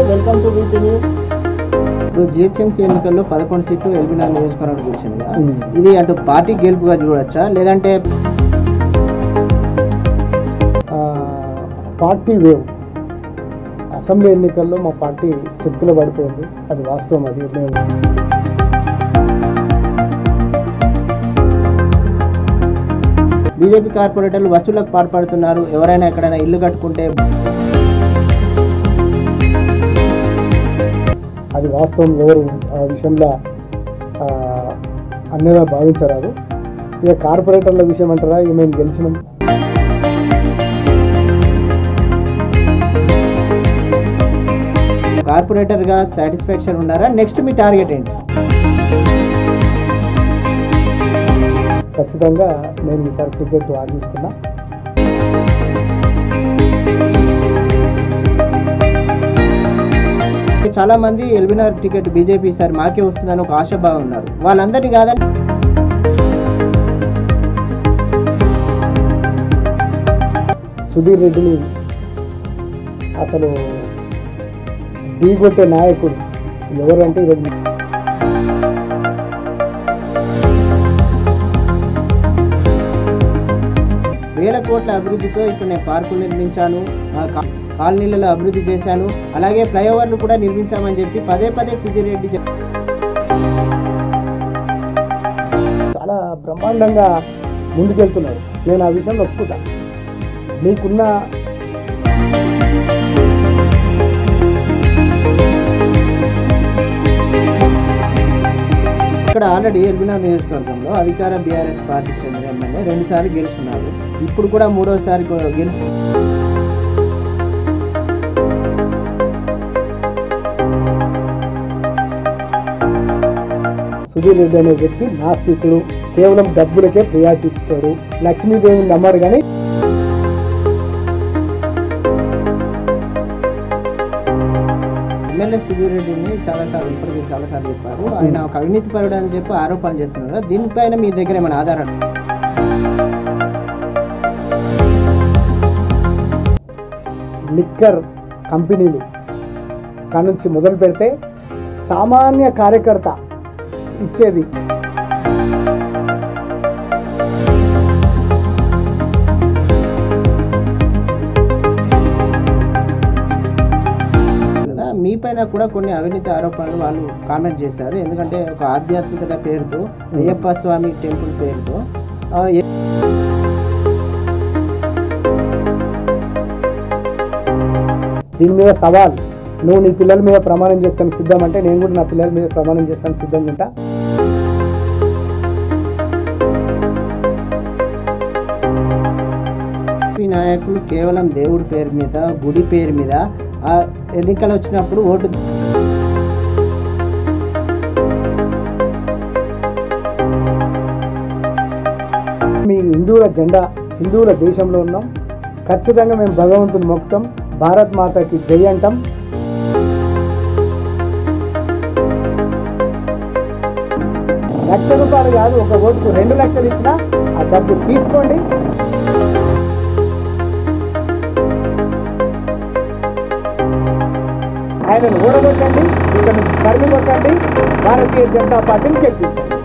Welcome to VP news. ఇప్పుడు GHMC ఎన్నికల్లో 11 సీట్లు ఎల్బీనగర్ నియోజకవర్గం గెలిచింది. ఇది అటు పార్టీ గెలుపుగా చూడొచ్చా, లేదంటే పార్టీ వేవ్? అసెంబ్లీ ఎన్నికల్లో మా పార్టీ చితికిలో పడిపోయింది, అది వాస్తవం. అది మేము బీజేపీ కార్పొరేటర్లు వసూళ్లకు పాల్పడుతున్నారు. ఎవరైనా ఎక్కడైనా ఇల్లు కట్టుకుంటే అది వాస్తవం. ఎవరు ఆ విషయంలో అన్నేదా భావించరాదు. ఇక కార్పొరేటర్ల విషయం అంటారా, ఇక మేము గెలిచినాం. కార్పొరేటర్గా సాటిస్ఫాక్షన్ ఉన్నారా? నెక్స్ట్ మీ టార్గెట్ ఏంటి? ఖచ్చితంగా నేను ఈసారి టికెట్ ఆశిస్తున్నా. చాలా మంది ఎల్బీనగర్ టికెట్ బీజేపీ ఈసారి మాకే వస్తుందని ఒక ఆశాభావం ఉన్నారు. వాళ్ళందరినీ కాదని సుధీర్ రెడ్డిని అసలు ఢీకొట్టే నాయకుడు ఎవరంటే ఈరోజు వేల కోట్ల అభివృద్ధితో ఇక్కడ నేను పార్కులు నిర్మించాను, కాలనీలలో అభివృద్ధి చేశాను, అలాగే ఫ్లైఓవర్లు కూడా నిర్మించామని చెప్పి పదే పదే సుధీర్ రెడ్డి చాలా బ్రహ్మాండంగా ముందుకెళ్తున్నారు. నేను ఆ విషయంలో ఒప్పుకుంటా. నీకున్న ఇక్కడ ఆల్రెడీ ఎల్బీనగర్ నియోజకవర్గంలో అధికార బీఆర్ఎస్ పార్టీకి చెందిన ఎమ్మెల్యే 2 సార్లు గెలుచున్నారు. ఇప్పుడు కూడా 3వసారి గెలుచు. సుధీర్ రెడ్డి అనే వ్యక్తి నాస్తికుడు, కేవలం డబ్బులకే ప్రియారిటీ ఇస్తాడు. లక్ష్మీదేవిని నమ్మాడు. కానీ ఎమ్మెల్యే సుధీర్ రెడ్డిని చాలాసార్లు చెప్పారు. ఆయన ఒక అవినీతి పరుడు అని చెప్పి ఆరోపణలు చేస్తున్నారు. దీనిపైన మీ దగ్గర ఏమైనా ఆధారాలు? లిక్కర్ కంపెనీలు కానుంచి మొదలు పెడితే సామాన్య కార్యకర్త ఇచ్చేది మీ పైన కూడా కొన్ని అవినీతి ఆరోపణలు వాళ్ళు కామెంట్ చేశారు. ఎందుకంటే ఒక ఆధ్యాత్మికత పేరుతో, అయ్యప్ప స్వామి టెంపుల్ పేరుతో దీని మీద సవాల్. నువ్వు నీ పిల్లల మీద ప్రమాణం చేస్తాను సిద్ధం అంటే, నేను కూడా నా పిల్లల మీద ప్రమాణం చేస్తాను సిద్ధం ఉంటా. నాయకులు కేవలం దేవుడి పేరు మీద, గుడి పేరు మీద ఆ ఎన్నికలు వచ్చినప్పుడు ఓటు మీ హిందువుల జెండా, హిందువుల దేశంలో ఉన్నాం. ఖచ్చితంగా మేము భగవంతుని మొక్కుతాం, భారత్ మాతకి జై అంటాం. ₹1,00,000 కాదు, ఒక ఓటుకు 2 లక్షలు ఇచ్చినా ఆ డబ్బు తీసుకోండి. ఆయనను ఓడగొట్టండి, ఇక్కడ నుంచి తరిమి కొట్టండి, భారతీయ జనతా పార్టీని గెలిపించండి.